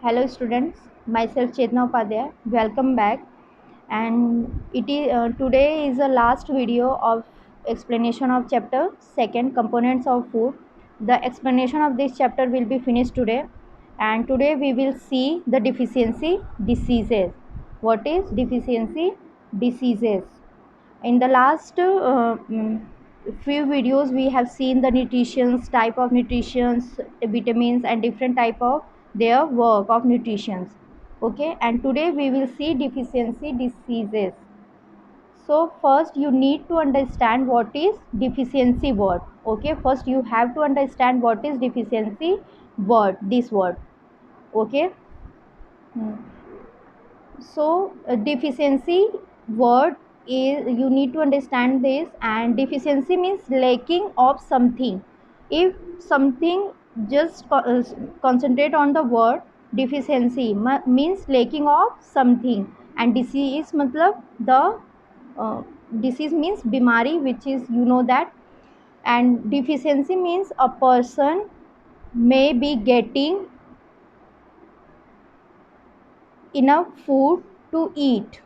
Hello students, myself Chetna Upadhyay. Welcome back. And today is the last video of explanation of chapter second, components of food. The explanation of this chapter will be finished today. And today we will see the deficiency diseases. What is deficiency diseases? In the last few videos we have seen the nutritions, type of nutritions, vitamins and different type of their work of nutritions. Okay, and today we will see deficiency diseases. So first you need to understand what is deficiency word. Okay, first you have to understand what is deficiency word, this word. Okay. Hmm. So deficiency word is, you need to understand this, and deficiency means lacking of something. If something, just concentrate on the word deficiency means lacking of something, and disease matlab the disease means bimari, which is, you know that. And deficiency means a person may be getting enough food to eat.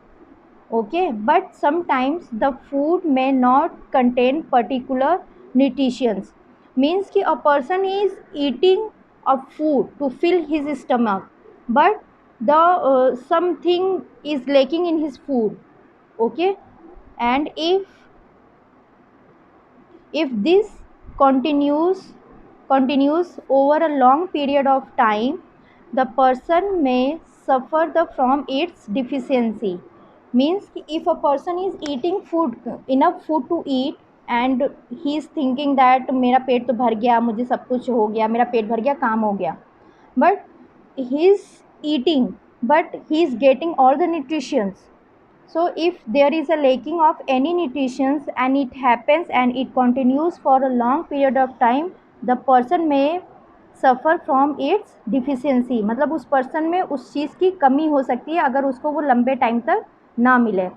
Okay, but sometimes the food may not contain particular nutrients. Means कि a person is eating a food to fill his stomach, but the something is lacking in his food. Okay, and if this continues over a long period of time, the person may suffer from its deficiency. Means if a person is eating food, enough food to eat, and he is thinking that मेरा पेट तो भर गया, मुझे सब कुछ हो गया, मेरा पेट भर गया, काम हो गया, but he is eating, but he is getting all the nutrients. So if there is a lacking of any nutrition and it happens and it continues for a long period of time, the person may suffer from its deficiency. मतलब उस person में उस चीज़ की कमी हो सकती है अगर उसको वो लंबे टाइम तक ना मिले.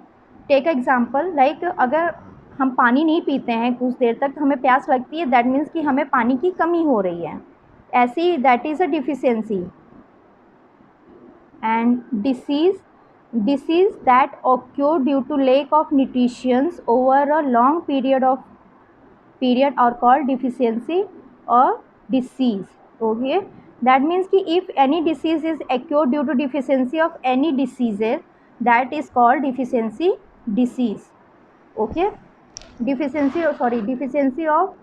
टेक एग्जाम्पल, लाइक अगर हम पानी नहीं पीते हैं कुछ देर तक, हमें प्यास लगती है, दैट मीन्स कि हमें पानी की कमी हो रही है. ऐसी that is a deficiency. And disease that occur due to lack of nutrition over a long period are called deficiency or disease. Okay, that means कि if any disease is occurred due to deficiency of any diseases, that is called deficiency disease. Okay, deficiency of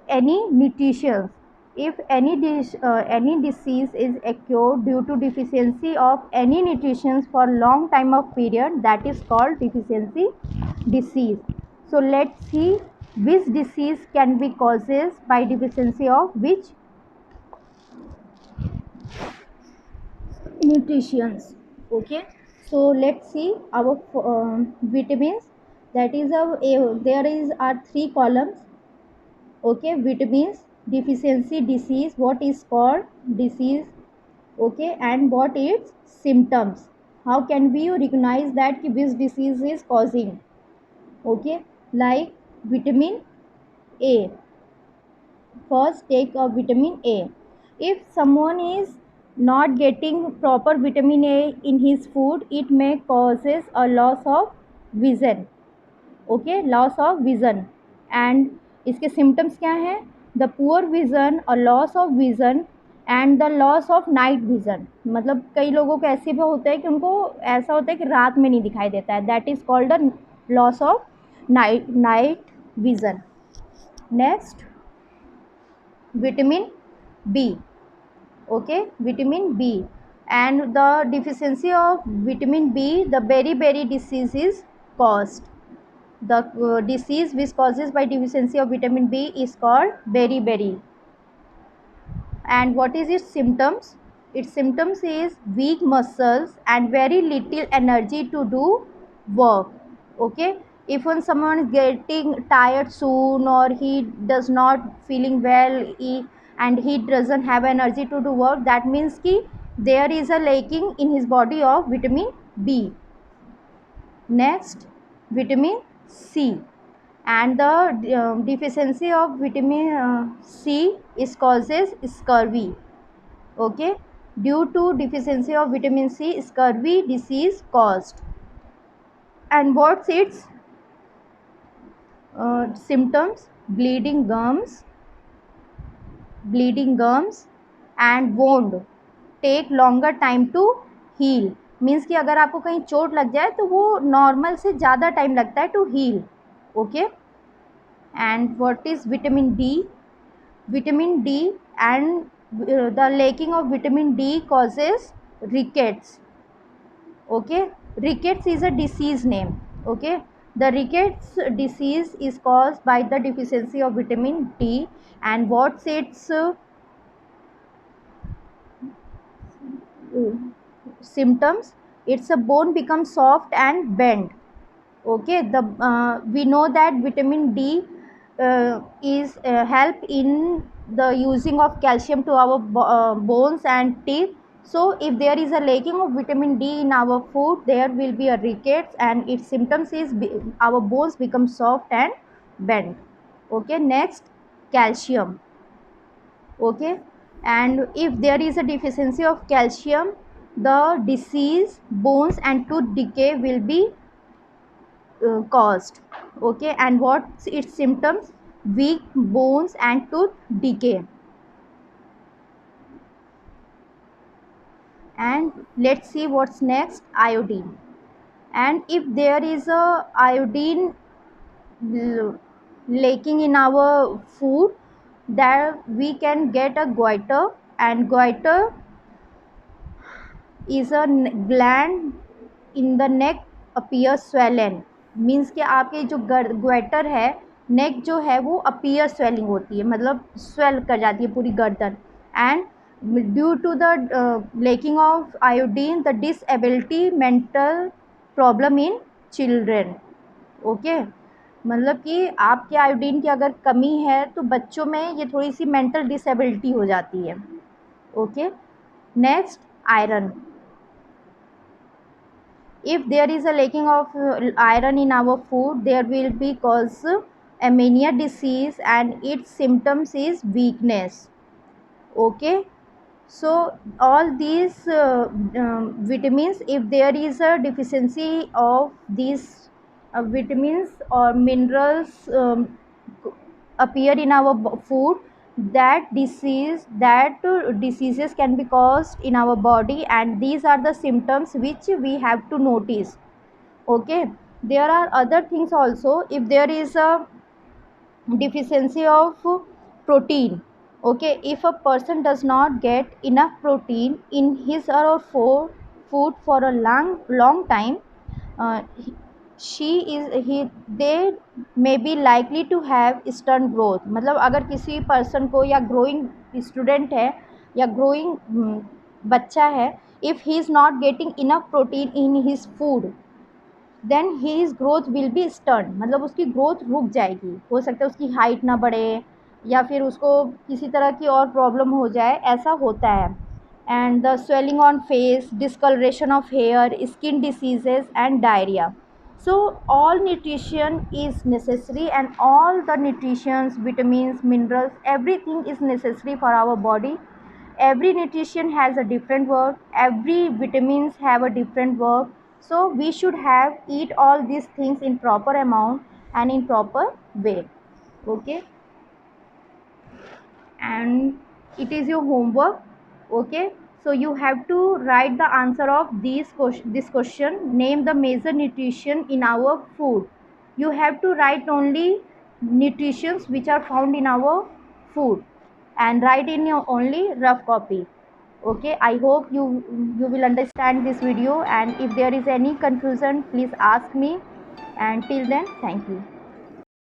any nutrition. If any disease is occurred due to deficiency of any nutrition for long time of period, that is called deficiency disease. So let's see which disease can be causes by deficiency of which nutritions. Okay, so let's see our vitamins. That is there is are three columns. Okay, vitamins, deficiency disease, what is called disease. Okay, and what its symptoms, how can we recognize that which disease is causing. Okay, like vitamin A. First take a vitamin A. If someone is not getting proper vitamin A in his food, it may causes a loss of vision. Okay, loss of vision. And इसके symptoms क्या हैं? The poor vision, a loss of vision and the loss of night vision. मतलब कई लोगों को ऐसे भी होता है कि उनको ऐसा होता है कि रात में नहीं दिखाई देता है. That is called a loss of night vision. Next, vitamin B. Okay, vitamin B. And the deficiency of vitamin B, the beriberi disease is caused. The disease which causes by deficiency of vitamin B is called beriberi. And what is its symptoms? Its symptoms is weak muscles and very little energy to do work. Okay, if when someone is getting tired soon, or he does not feeling well, and he doesn't have energy to do work, that means ki there is a lacking in his body of vitamin B. Next, vitamin C. And the deficiency of vitamin C is causes scurvy. Okay, due to deficiency of vitamin C, scurvy disease caused. And what's its symptoms? Bleeding gums and wound take longer time to heal. Means कि अगर आपको कहीं चोट लग जाए तो वो normal से ज़्यादा टाइम लगता है to heal. Okay. And what is vitamin D? Vitamin D and the lacking of vitamin D causes rickets. Okay, rickets is a disease name. Okay, the rickets disease is caused by the deficiency of vitamin D. And what's its symptoms? It's a bone becomes soft and bend. Okay, the we know that vitamin D is help in the using of calcium to our bones and teeth. So if there is a lacking of vitamin D in our food, there will be a rickets, and its symptoms is our bones become soft and bend. Okay, next, calcium. Okay, and if there is a deficiency of calcium, the disease, bones and tooth decay will be caused. Okay, and what's its symptoms? Weak bones and tooth decay. And let's see what's next. Iodine. And if there is a iodine lacking in our food, that we can get a goiter. And goiter is a gland in the neck appear swollen. Means कि आपके जो ग्वेटर है, नेक जो है वो appear swelling होती है, मतलब स्वेल कर जाती है पूरी गर्दन. And due to the lacking of iodine, the disability, mental problem in children. Okay, मतलब कि आपके आयोडीन की अगर कमी है तो बच्चों में ये थोड़ी सी मेंटल डिसेबिलिटी हो जाती है. Okay, next, iron. If there is a lacking of iron in our food, there will be cause anemia disease, and its symptoms is weakness. Okay, so all these vitamins, if there is a deficiency of these vitamins or minerals appear in our food, that diseases can be caused in our body, and these are the symptoms which we have to notice. Okay, there are other things also. If there is a deficiency of protein, okay, if a person does not get enough protein in his or her food for a long time, uh, she is he they may be likely to have stunt growth. मतलब अगर किसी person को, या growing student है या growing बच्चा है, if he is not getting enough protein in his food, then his growth will be stern. मतलब उसकी ग्रोथ रुक जाएगी. हो सकता है उसकी हाइट ना बढ़े, या फिर उसको किसी तरह की और प्रॉब्लम हो जाए, ऐसा होता है. And the swelling on face, discoloration of hair, skin diseases and diarrhoea. So all nutrition is necessary, and all the nutritions, vitamins, minerals, everything is necessary for our body. Every nutrition has a different work, every vitamins have a different work. So we should have eat all these things in proper amount and in proper way. Okay, and it is your homework. Okay, so you have to write the answer of this question. Name the major nutrition in our food. You have to write only nutritions which are found in our food, and write in your only rough copy. Okay, I hope you will understand this video, and if there is any confusion, please ask me. And till then, thank you.